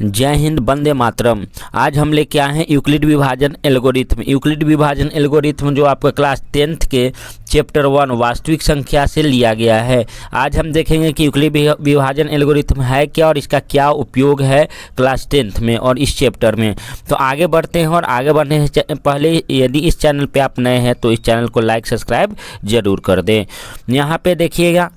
जय हिंद, वंदे मातरम। आज हम लेके आए हैं यूक्लिड विभाजन एल्गोरिथम। यूक्लिड विभाजन एल्गोरिथम जो आपका क्लास 10th के चैप्टर 1 वास्तविक संख्या से लिया गया है। आज हम देखेंगे कि यूक्लिड विभाजन एल्गोरिथम है क्या और इसका क्या उपयोग है क्लास 10th में और इस चैप्टर में। तो आगे बढ़ते हैं और आगे बढ़ने से पहले यदि इस चैनल पे आप नए हैं तो इस चैनल को लाइक सब्सक्राइब जरूर कर दें। यहाँ पे देखिएगा,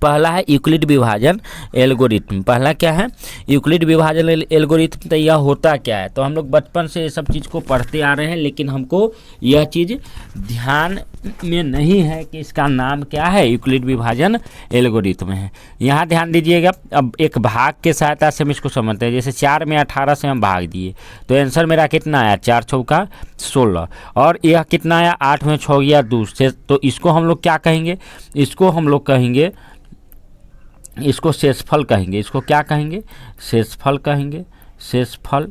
पहला है यूक्लिड विभाजन एल्गोरिथम। पहला क्या है? यूक्लिड विभाजन एल्गोरिथम। तो यह होता क्या है? तो हम लोग बचपन से ये सब चीज़ को पढ़ते आ रहे हैं, लेकिन हमको यह चीज़ ध्यान में नहीं है कि इसका नाम क्या है। यूक्लिड विभाजन एल्गोरिथम है। यहाँ ध्यान दीजिएगा। अब एक भाग के सहायता से हम इसको समझते हैं। जैसे 4 में 18 से हम भाग दिए तो आंसर मेरा कितना आया? 4 चौका 16। और यह कितना आया? 8 में 6 गया 2 से। तो इसको हम लोग क्या कहेंगे? इसको हम लोग कहेंगे, इसको शेषफल कहेंगे। इसको क्या कहेंगे? शेषफल कहेंगे। शेषफल।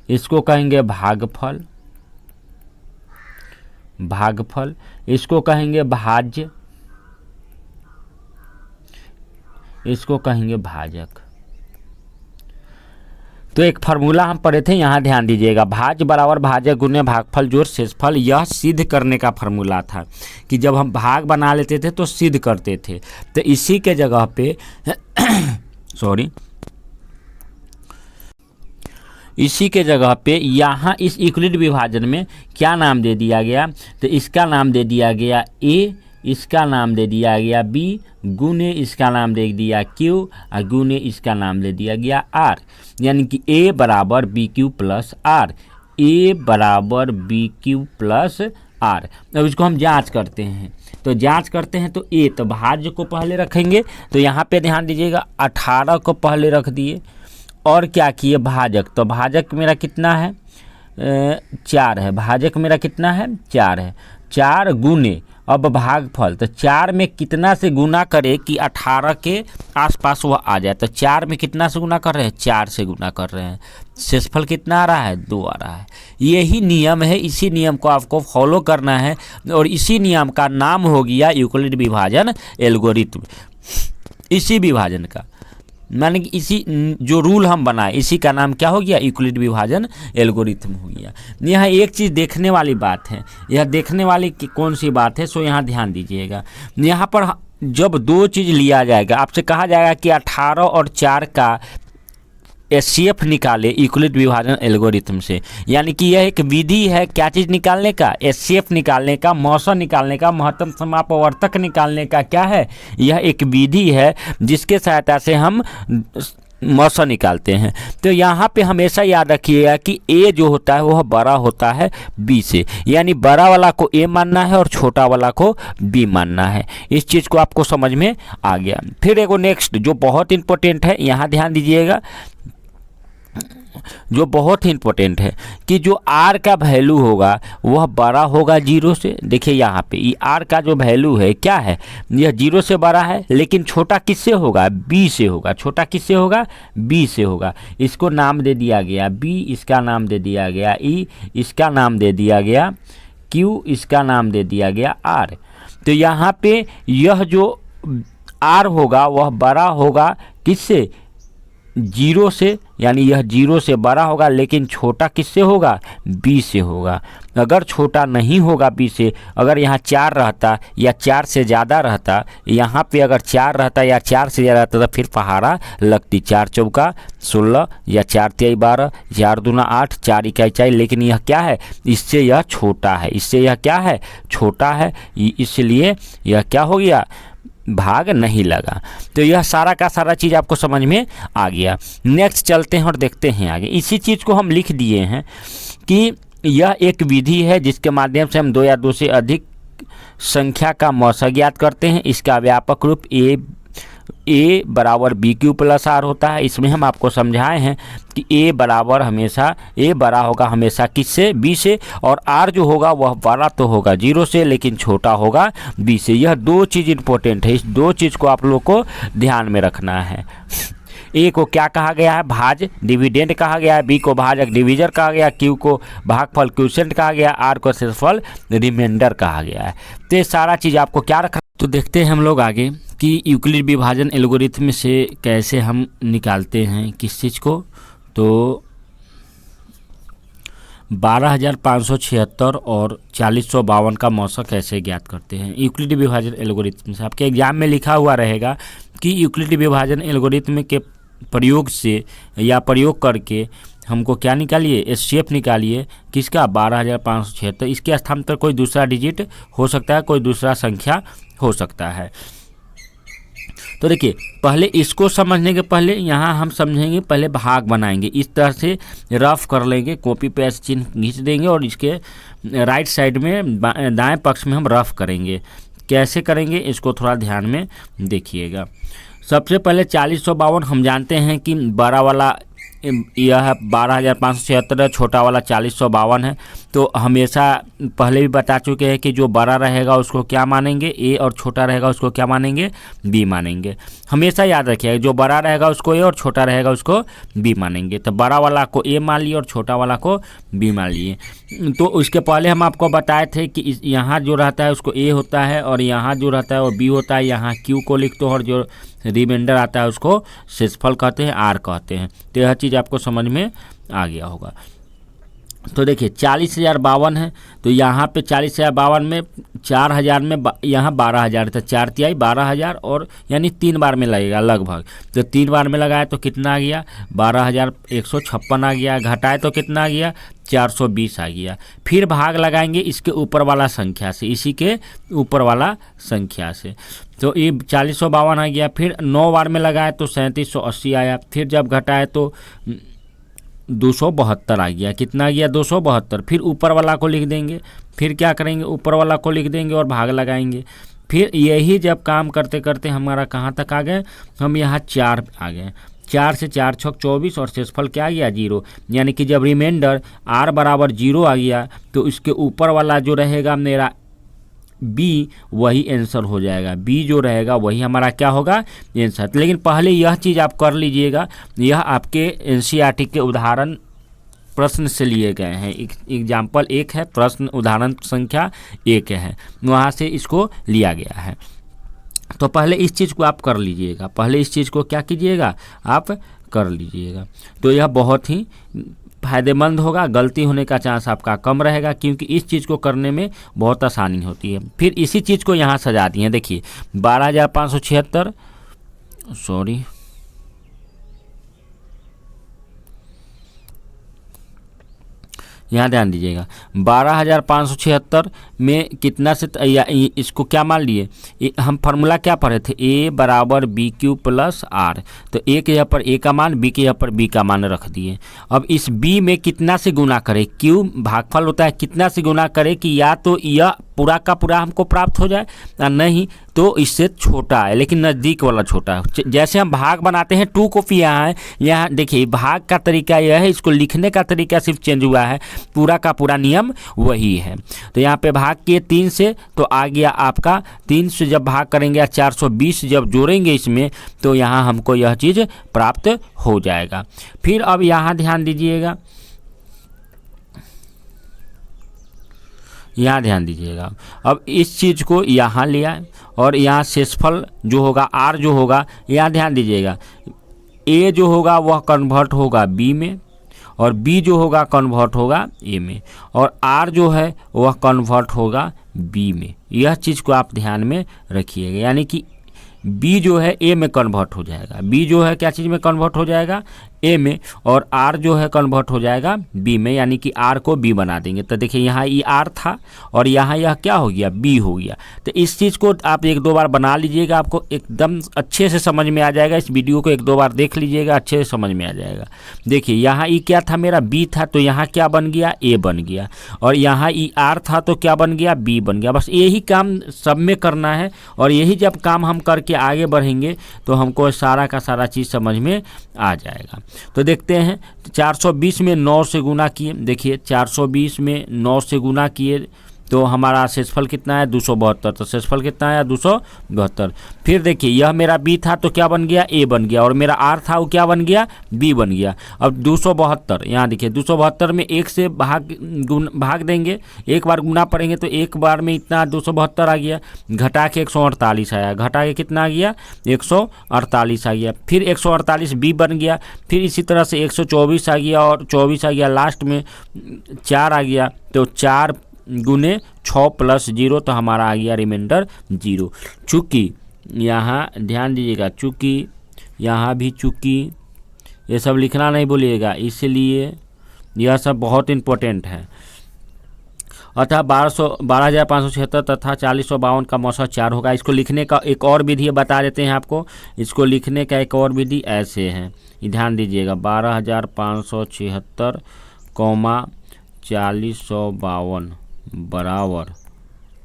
इसको कहेंगे भागफल। भागफल। इसको कहेंगे भाज्य। इसको कहेंगे भाजक। तो एक फार्मूला हम पढ़े थे, यहाँ ध्यान दीजिएगा। भाज्य बराबर भाजक गुने भागफल जोड़ शेषफल। यह सिद्ध करने का फार्मूला था कि जब हम भाग बना लेते थे तो सिद्ध करते थे। तो इसी के जगह पे इसी के जगह पे यहाँ इस यूक्लिड विभाजन में क्या नाम दे दिया गया? तो इसका नाम दे दिया गया ए, इसका नाम दे दिया गया बी, गुने इसका नाम दे दिया क्यू और गुने इसका नाम दे दिया गया आर। यानी कि ए बराबर बी क्यू प्लस आर। ए बराबर बी क्यू प्लस आर। अब इसको हम जांच करते हैं। तो जांच करते हैं तो ए, तो भाज्य को पहले रखेंगे। तो यहाँ पे ध्यान दीजिएगा, 18 को पहले रख दिए और क्या किए? भाजक। तो भाजक मेरा कितना है? 4 है। भाजक मेरा कितना है? 4 है। 4 गुने अब भागफल। तो 4 में कितना से गुना करे कि 18 के आसपास वह आ जाए? तो 4 में कितना से गुना कर रहे हैं? 4 से गुना कर रहे हैं। शेषफल कितना आ रहा है? 2 आ रहा है। यही नियम है। इसी नियम को आपको फॉलो करना है और इसी नियम का नाम हो गया यूक्लिड विभाजन एल्गोरिथम। इसी विभाजन का माने कि इसी जो रूल हम बनाए इसी का नाम क्या हो गया? यूक्लिड विभाजन एल्गोरिथम हो गया। यहाँ एक चीज़ देखने वाली बात है। यह देखने वाली कौन सी बात है? सो यहाँ ध्यान दीजिएगा। यहाँ पर जब 2 चीज़ लिया जाएगा, आपसे कहा जाएगा कि 18 और 4 का एचसीएफ निकाले यूक्लिड विभाजन एल्गोरिथम से। यानी कि यह एक विधि है क्या चीज़ निकालने का? एचसीएफ निकालने का, मौसा निकालने का, महत्तम समापवर्तक निकालने का। क्या है? यह एक विधि है जिसके सहायता से हम मौसा निकालते हैं। तो यहाँ पे हमेशा याद रखिएगा कि ए जो होता है वह बड़ा होता है बी से। यानी बड़ा वाला को ए मानना है और छोटा वाला को बी मानना है। इस चीज़ को आपको समझ में आ गया। फिर एगो नेक्स्ट जो बहुत इंपॉर्टेंट है, यहाँ ध्यान दीजिएगा, जो बहुत ही इंपॉर्टेंट है कि जो आर का वैल्यू होगा वह बड़ा होगा 0 से। देखिए यहाँ पे ये आर का जो वैल्यू है क्या है? यह 0 से बड़ा है, लेकिन छोटा किससे होगा? बी से होगा। छोटा किससे होगा? बी से होगा। इसको नाम दे दिया गया बी, इसका नाम दे दिया गया ई, इसका नाम दे दिया गया क्यू, इसका नाम दे दिया गया आर। तो यहाँ पे यह जो आर होगा वह बड़ा होगा किससे? 0 से। यानी यह 0 से बड़ा होगा, लेकिन छोटा किससे होगा? बी से होगा। अगर छोटा नहीं होगा बी से, अगर यहाँ 4 रहता या 4 से ज़्यादा रहता, यहाँ पे अगर 4 रहता या 4 से ज़्यादा रहता तो फिर पहाड़ा लगती। 4 चौका 16 या 4 तिहाई 12, 4 दूना 8, 4 इकाई 4। लेकिन यह क्या है? इससे यह छोटा है। इससे यह क्या है? छोटा है। इसलिए यह क्या हो गया? भाग नहीं लगा। तो यह सारा का सारा चीज़ आपको समझ में आ गया। नेक्स्ट चलते हैं और देखते हैं आगे। इसी चीज़ को हम लिख दिए हैं कि यह एक विधि है जिसके माध्यम से हम 2 या 2 से अधिक संख्या का मौसा ज्ञात करते हैं। इसका व्यापक रूप ए बराबर बी क्यू प्लस आर होता है। इसमें हम आपको समझाए हैं कि ए बराबर हमेशा ए बड़ा होगा हमेशा किससे? बी से। और आर जो होगा वह बड़ा तो होगा 0 से, लेकिन छोटा होगा बी से। यह 2 चीज़ इंपॉर्टेंट है। इस 2 चीज़ को आप लोग को ध्यान में रखना है। ए को क्या कहा गया है? भाज्य डिविडेंड कहा गया है। बी को भाजक डिविजर कहा गया। क्यू को भागफल क्वोशिएंट कहा गया। आर को शेषफल रिमाइंडर कहा गया है। तो ये सारा चीज़ आपको क्या रखना तो देखते हैं हम लोग आगे कि यूक्लिड विभाजन एल्गोरिथम से कैसे हम निकालते हैं किस चीज़ को। तो 12,576 और 4052 का मौसा कैसे ज्ञात करते हैं यूक्लिड विभाजन एल्गोरिथम से। आपके एग्जाम में लिखा हुआ रहेगा कि यूक्लिड विभाजन एल्गोरिथम के प्रयोग से या प्रयोग करके हमको क्या निकालिए, एचसीएफ निकालिए किसका, 12,576। इसके स्थान पर कोई दूसरा डिजिट हो सकता है, कोई दूसरा संख्या हो सकता है। तो देखिए पहले इसको समझने के पहले यहाँ हम समझेंगे, पहले भाग बनाएंगे। इस तरह से रफ कर लेंगे, कॉपी पेस्ट चिन्ह खींच देंगे और इसके राइट साइड में दाएं पक्ष में हम रफ करेंगे। कैसे करेंगे इसको थोड़ा ध्यान में देखिएगा। सबसे पहले 4052 हम जानते हैं कि बड़ा वाला यह 12,576 है, छोटा वाला 4052 है। तो हमेशा पहले भी बता चुके हैं कि जो बड़ा रहेगा उसको क्या मानेंगे, ए, और छोटा रहेगा उसको क्या मानेंगे, बी मानेंगे। हमेशा याद रखिएगा, जो बड़ा रहेगा उसको ए और छोटा रहेगा उसको बी मानेंगे। तो बड़ा वाला को ए मान लिए और छोटा वाला को बी मान लिए। तो उसके पहले हम आपको बताए थे कि यहाँ जो रहता है उसको ए होता है और यहाँ जो रहता है वो बी होता है। यहाँ क्यू को लिख दो और जो रिमाइंडर आता है उसको शेषफल कहते हैं, आर कहते हैं। तो यह चीज़ आपको समझ में आ गया होगा। तो देखिए 40,052 है, तो यहाँ पे 40,052 में 4,000 में यहाँ 12,000 था, 4 तिहाई 12,000 और यानी 3 बार में लगेगा लगभग। तो 3 बार में लगाए तो कितना आ गया, 12,156 आ गया। घटाए तो कितना आ गया, 420 आ गया। फिर भाग लगाएंगे इसके ऊपर वाला संख्या से, इसी के ऊपर वाला संख्या से। तो ये 40,052 आ गया। फिर 9 बार में लगाए तो 3780 आया। फिर जब घटाए तो 272 आ गया। कितना आ गया, 272। फिर ऊपर वाला को लिख देंगे। फिर क्या करेंगे, ऊपर वाला को लिख देंगे और भाग लगाएंगे। फिर यही जब काम करते करते हमारा कहाँ तक आ गए, हम यहाँ 4 आ गए। 4 से 4 छक 24 और शेषफल क्या आ गया, 0। यानी कि जब रिमाइंडर r बराबर 0 आ गया तो इसके ऊपर वाला जो रहेगा मेरा बी, वही आंसर हो जाएगा। बी जो रहेगा वही हमारा क्या होगा, आंसर। लेकिन पहले यह चीज़ आप कर लीजिएगा, यह आपके एनसीईआरटी के उदाहरण प्रश्न से लिए गए हैं। एग्जाम्पल 1 है, प्रश्न उदाहरण संख्या 1 है, वहाँ से इसको लिया गया है। तो पहले इस चीज़ को आप कर लीजिएगा, पहले इस चीज़ को क्या कीजिएगा, आप कर लीजिएगा। तो यह बहुत ही फ़ायदेमंद होगा, गलती होने का चांस आपका कम रहेगा, क्योंकि इस चीज़ को करने में बहुत आसानी होती है। फिर इसी चीज़ को यहाँ सजा दिए, देखिए 12,576, सॉरी यहाँ ध्यान दीजिएगा, 12,576 में कितना से इसको क्या मान लिए, हम फार्मूला क्या पढ़े थे, ए बराबर बी क्यू प्लस आर। तो ए के यहाँ पर ए का मान, बी के यहाँ पर बी का मान रख दिए। अब इस बी में कितना से गुना करें, क्यू भागफल होता है, कितना से गुना करें कि या तो यह पूरा का पूरा हमको प्राप्त हो जाए या नहीं तो इससे छोटा है, लेकिन नज़दीक वाला छोटा है। जैसे हम भाग बनाते हैं, 2 कॉपी यहाँ है, यहाँ देखिए भाग का तरीका यह है, इसको लिखने का तरीका सिर्फ चेंज हुआ है, पूरा का पूरा नियम वही है। तो यहाँ पे भाग किए 3 से, तो आ गया आपका 3 से जब भाग करेंगे 420 जब जोड़ेंगे इसमें, तो यहाँ हमको यह चीज़ प्राप्त हो जाएगा। फिर अब यहाँ ध्यान दीजिएगा, यहाँ ध्यान दीजिएगा। अब इस चीज़ को यहाँ ले आए और यहाँ शेषफल जो होगा आर जो होगा, यहाँ ध्यान दीजिएगा, ए जो होगा वह कन्वर्ट होगा बी में और बी जो होगा कन्वर्ट होगा ए में और आर जो है वह कन्वर्ट होगा बी में। यह चीज़ को आप ध्यान में रखिएगा, यानी कि बी जो है ए में कन्वर्ट हो जाएगा, बी जो है क्या चीज़ में कन्वर्ट हो जाएगा, ए में, और आर जो है कन्वर्ट हो जाएगा बी में, यानी कि आर को बी बना देंगे। तो देखिए यहाँ ये आर था और यहाँ यह क्या हो गया, बी हो गया। तो इस चीज़ को आप 1-2 बार बना लीजिएगा, आपको एकदम अच्छे से समझ में आ जाएगा। इस वीडियो को 1-2 बार देख लीजिएगा, अच्छे से समझ में आ जाएगा। देखिए यहाँ ये क्या था, मेरा बी था, तो यहाँ क्या बन गया, ए बन गया, और यहाँ ये आर था तो क्या बन गया, बी बन गया। बस यही काम सब में करना है, और यही जब काम हम करके आगे बढ़ेंगे तो हमको सारा का सारा चीज़ समझ में आ जाएगा। तो देखते हैं, 420 में 9 से गुना किए, देखिए 420 में 9 से गुना किए तो हमारा शेषफल कितना है 272, तो शेषफल कितना आया 272। फिर देखिए यह मेरा बी था तो क्या बन गया ए बन गया, और मेरा आर था वो क्या बन गया बी बन गया। अब 272 यहाँ देखिए 272 में एक से भाग देंगे, एक बार गुना पड़ेंगे तो एक बार में इतना 272 आ गया, घटा के 148 आया, घटा के कितना आ गया 148 आ गया। फिर 148 बी बन गया, फिर इसी तरह से 124 आ गया और 24 आ गया, लास्ट में 4 आ गया, तो 4 गुने 6 प्लस 0 तो हमारा आ गया रिमाइंडर 0। चूँकि यहाँ ध्यान दीजिएगा, चूँकि यहाँ भी चूँकि ये सब लिखना नहीं बोलिएगा, इसलिए यह सब बहुत इम्पोर्टेंट है। अतः 12,576 तथा 4052 का मौसा 4 होगा। इसको लिखने का एक और विधि बता देते हैं आपको, इसको लिखने का एक और विधि ऐसे है, ध्यान दीजिएगा 12,576, 4052 बराबर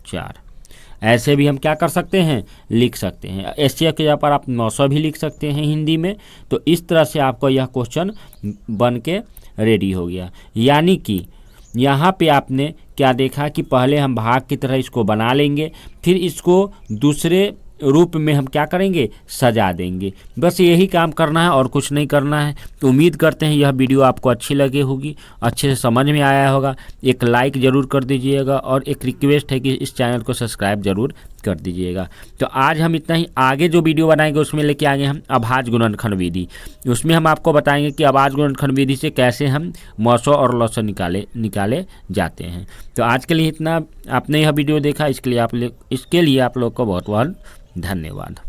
4। ऐसे भी हम क्या कर सकते हैं लिख सकते हैं। एसटीएफ के जगह पर आप 900 भी लिख सकते हैं हिंदी में। तो इस तरह से आपको यह क्वेश्चन बन के रेडी हो गया। यानी कि यहाँ पे आपने क्या देखा कि पहले हम भाग की तरह इसको बना लेंगे, फिर इसको दूसरे रूप में हम क्या करेंगे सजा देंगे। बस यही काम करना है और कुछ नहीं करना है। तो उम्मीद करते हैं यह वीडियो आपको अच्छी लगी होगी, अच्छे से समझ में आया होगा। एक लाइक ज़रूर कर दीजिएगा और एक रिक्वेस्ट है कि इस चैनल को सब्सक्राइब ज़रूर कर दीजिएगा। तो आज हम इतना ही, आगे जो वीडियो बनाएंगे उसमें लेके आएंगे हम अभाज्य गुणनखंड विधि। उसमें हम आपको बताएंगे कि अभाज्य गुणनखंड विधि से कैसे हम मौसों और लौसों निकाले जाते हैं। तो आज के लिए इतना। आपने यह वीडियो देखा इसके लिए आप लोग को बहुत बहुत धन्यवाद।